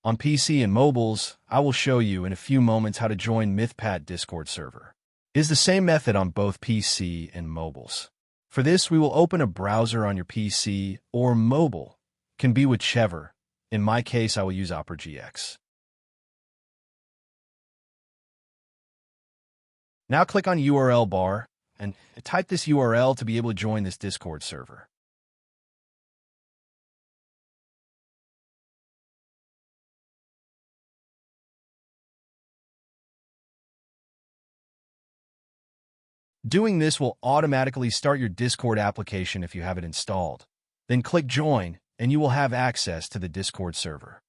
On PC and mobiles, I will show you in a few moments how to join MythPat Discord server. It is the same method on both PC and mobiles. For this, we will open a browser on your PC or mobile. Can be whichever. In my case, I will use Opera GX. Now click on URL bar and type this URL to be able to join this Discord server. Doing this will automatically start your Discord application if you have it installed. Then click Join, and you will have access to the Discord server.